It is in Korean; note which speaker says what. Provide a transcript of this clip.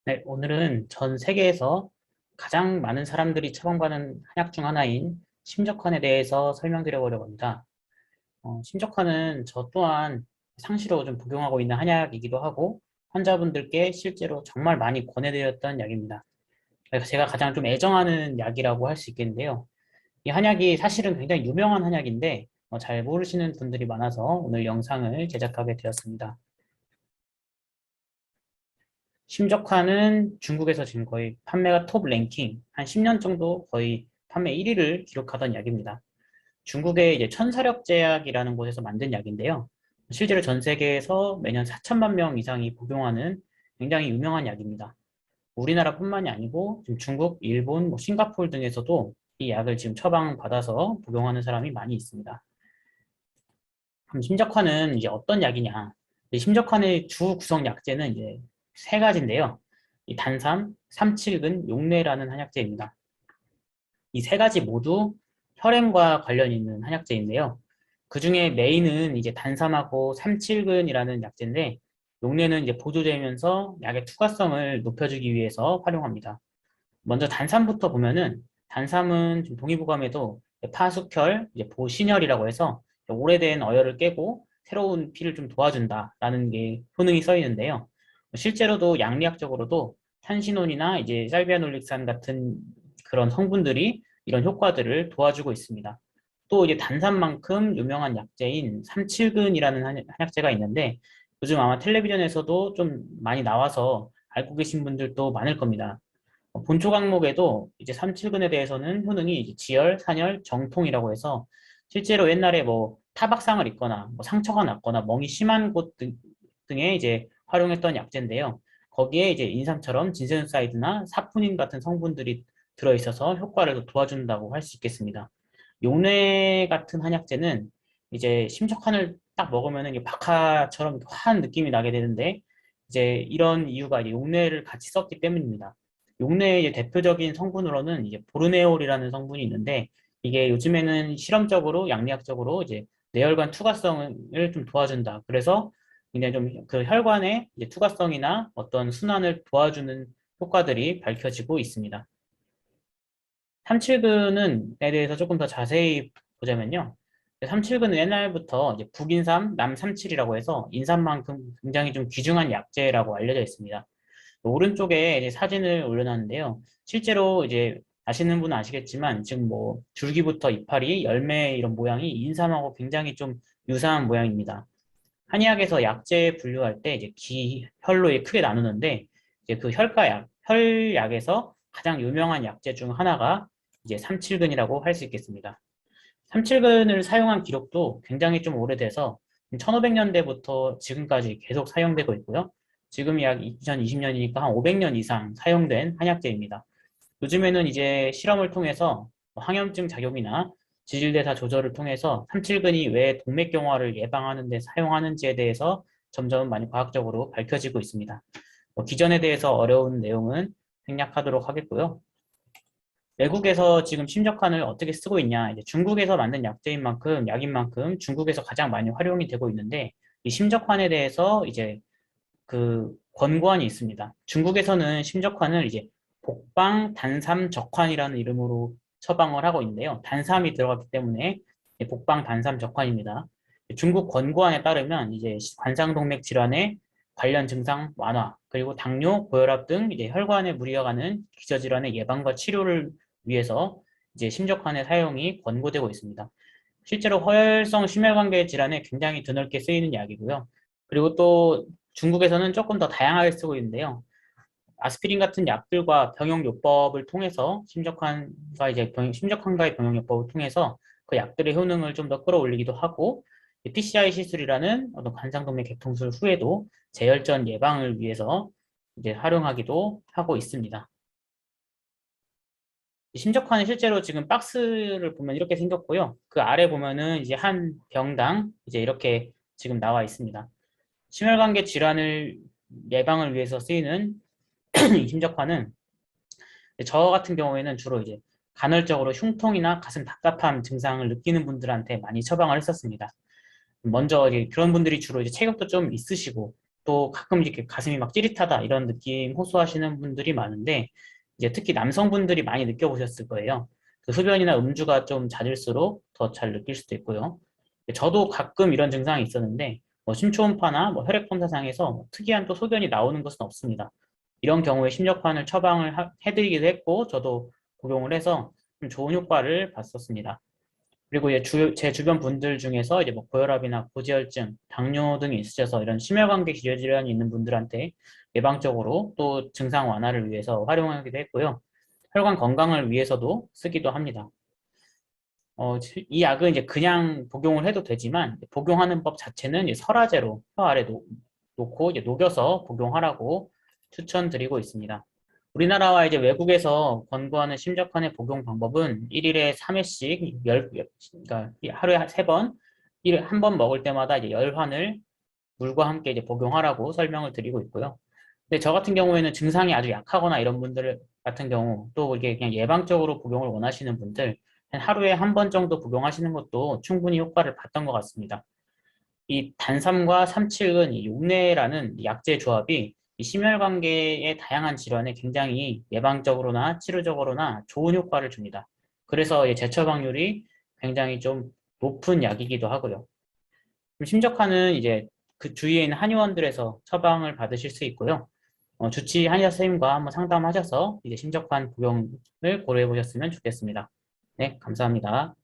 Speaker 1: 네, 오늘은 전 세계에서 가장 많은 사람들이 처방받는 한약 중 하나인 심적환에 대해서 설명드려 보려고 합니다. 심적환은 저 또한 상시로 좀 복용하고 있는 한약이기도 하고 환자분들께 실제로 정말 많이 권해드렸던 약입니다. 그래서 제가 가장 좀 애정하는 약이라고 할 수 있겠는데요. 이 한약이 사실은 굉장히 유명한 한약인데 잘 모르시는 분들이 많아서 오늘 영상을 제작하게 되었습니다. 심적화는 중국에서 지금 거의 판매가 톱 랭킹, 한 10년 정도 거의 판매 1위를 기록하던 약입니다. 중국의 이제 천사력제약이라는 곳에서 만든 약인데요. 실제로 전 세계에서 매년 4천만 명 이상이 복용하는 굉장히 유명한 약입니다. 우리나라뿐만이 아니고 지금 중국, 일본, 싱가포르 등에서도 이 약을 지금 처방받아서 복용하는 사람이 많이 있습니다. 그럼 심적화는 이제 어떤 약이냐? 이 심적화의 주 구성 약제는 이제 세 가지인데요. 이 단삼, 삼칠근, 용례라는 한약재입니다. 이 세 가지 모두 혈행과 관련 있는 한약재인데요. 그 중에 메인은 이제 단삼하고 삼칠근이라는 약재인데, 용례는 이제 보조제면서 약의 투과성을 높여주기 위해서 활용합니다. 먼저 단삼부터 보면은 단삼은 지금 동의보감에도 파숙혈, 이제 보신혈이라고 해서 오래된 어혈을 깨고 새로운 피를 좀 도와준다라는 게 효능이 써 있는데요. 실제로도 양리학적으로도 탄신온이나 이제 살비아놀릭산 같은 그런 성분들이 이런 효과들을 도와주고 있습니다. 또 이제 단삼만큼 유명한 약재인 삼칠근이라는 한약재가 있는데 요즘 아마 텔레비전에서도 좀 많이 나와서 알고 계신 분들도 많을 겁니다. 본초 강목에도 이제 삼칠근에 대해서는 효능이 이제 지열, 산열, 정통이라고 해서 실제로 옛날에 뭐 타박상을 입거나 뭐 상처가 났거나 멍이 심한 곳 등에 이제 활용했던 약재인데요. 거기에 이제 인삼처럼 진세노사이드나 사푸닌 같은 성분들이 들어있어서 효과를 도와준다고 할 수 있겠습니다. 용례 같은 한약재는 이제 심적한을 딱 먹으면 이게 박하처럼 화한 느낌이 나게 되는데 이제 이런 이유가 이제 용례를 같이 썼기 때문입니다. 용내의 이제 대표적인 성분으로는 이제 보르네올이라는 성분이 있는데 이게 요즘에는 실험적으로 양리학적으로 이제 뇌혈관 투과성을 좀 도와준다. 그래서 굉장히 좀 그 혈관의 이제 투과성이나 어떤 순환을 도와주는 효과들이 밝혀지고 있습니다. 삼칠근에 대해서 조금 더 자세히 보자면요. 삼칠근은 옛날부터 이제 북인삼, 남삼칠이라고 해서 인삼만큼 굉장히 좀 귀중한 약재라고 알려져 있습니다. 오른쪽에 이제 사진을 올려놨는데요. 실제로 이제 아시는 분은 아시겠지만 지금 뭐 줄기부터 이파리, 열매 이런 모양이 인삼하고 굉장히 좀 유사한 모양입니다. 한의학에서 약재 분류할 때 이제 기, 혈로 크게 나누는데 이제 그 혈가약, 혈약에서 가장 유명한 약재 중 하나가 이제 삼칠근이라고 할 수 있겠습니다. 삼칠근을 사용한 기록도 굉장히 좀 오래돼서 1500년대부터 지금까지 계속 사용되고 있고요. 지금 약 2020년이니까 한 500년 이상 사용된 한약재입니다. 요즘에는 이제 실험을 통해서 항염증 작용이나 지질대사 조절을 통해서 삼칠근이 왜 동맥경화를 예방하는 데 사용하는지에 대해서 점점 많이 과학적으로 밝혀지고 있습니다. 기전에 대해서 어려운 내용은 생략하도록 하겠고요. 외국에서 지금 심적한을 어떻게 쓰고 있냐? 이제 중국에서 만든 약재인 만큼, 약인 만큼 중국에서 가장 많이 활용이 되고 있는데, 이 심적환에 대해서 이제 그 권고안이 있습니다. 중국에서는 심적환을 이제 복방 단삼 적환이라는 이름으로 처방을 하고 있는데요. 단삼이 들어갔기 때문에 복방 단삼 적환입니다. 중국 권고안에 따르면 이제 관상동맥 질환의 관련 증상 완화, 그리고 당뇨, 고혈압 등 이제 혈관에 무리가 가는 기저질환의 예방과 치료를 위해서 이제 심적환의 사용이 권고되고 있습니다. 실제로 허혈성 심혈관계 질환에 굉장히 드넓게 쓰이는 약이고요. 그리고 또 중국에서는 조금 더 다양하게 쓰고 있는데요. 아스피린 같은 약들과 병용요법을 통해서 심적환과의 병용요법을 통해서 그 약들의 효능을 좀 더 끌어올리기도 하고 PCI 시술이라는 어떤 관상동맥 개통술 후에도 재혈전 예방을 위해서 이제 활용하기도 하고 있습니다. 심적환은 실제로 지금 박스를 보면 이렇게 생겼고요. 그 아래 보면은 이제 한 병당 이제 이렇게 지금 나와 있습니다. 심혈관계 질환을 예방을 위해서 쓰이는 이 심적환은 저 같은 경우에는 주로 이제 간헐적으로 흉통이나 가슴 답답함 증상을 느끼는 분들한테 많이 처방을 했었습니다. 먼저 이제 그런 분들이 주로 이제 체격도 좀 있으시고 또 가끔 이렇게 가슴이 막 찌릿하다 이런 느낌 호소하시는 분들이 많은데 이제 특히 남성분들이 많이 느껴보셨을 거예요. 그 흡연이나 음주가 좀 잦을수록 더 잘 느낄 수도 있고요. 저도 가끔 이런 증상이 있었는데 뭐 심초음파나 뭐 혈액검사상에서 뭐 특이한 또 소변이 나오는 것은 없습니다. 이런 경우에 심력환을 처방을 해드리기도 했고 저도 복용을 해서 좀 좋은 효과를 봤었습니다. 그리고 제 주변 분들 중에서 이제 뭐 고혈압이나 고지혈증, 당뇨 등이 있으셔서 이런 심혈관계 기저질환이 있는 분들한테 예방적으로 또 증상 완화를 위해서 활용하기도 했고요. 혈관 건강을 위해서도 쓰기도 합니다. 이 약은 이제 그냥 복용을 해도 되지만 복용하는 법 자체는 이제 설화제로 혀 아래 놓고 이제 녹여서 복용하라고 추천드리고 있습니다. 우리나라와 이제 외국에서 권고하는 심적환의 복용 방법은 1일에 3회씩 그러니까 하루에 3번, 일에 한 번 먹을 때마다 이제 10환을 물과 함께 이제 복용하라고 설명을 드리고 있고요. 근데 저 같은 경우에는 증상이 아주 약하거나 이런 분들 같은 경우 또 이게 그냥 예방적으로 복용을 원하시는 분들 하루에 한 번 정도 복용하시는 것도 충분히 효과를 봤던 것 같습니다. 이 단삼과 삼칠근, 이 용내라는 약재 조합이 이 심혈관계의 다양한 질환에 굉장히 예방적으로나 치료적으로나 좋은 효과를 줍니다. 그래서 이 재처방률이 굉장히 좀 높은 약이기도 하고요. 심적화는 이제 그 주위에 있는 한의원들에서 처방을 받으실 수 있고요. 주치 한의사 선생님과 한번 상담하셔서 이제 심적환 복용을 고려해 보셨으면 좋겠습니다. 네, 감사합니다.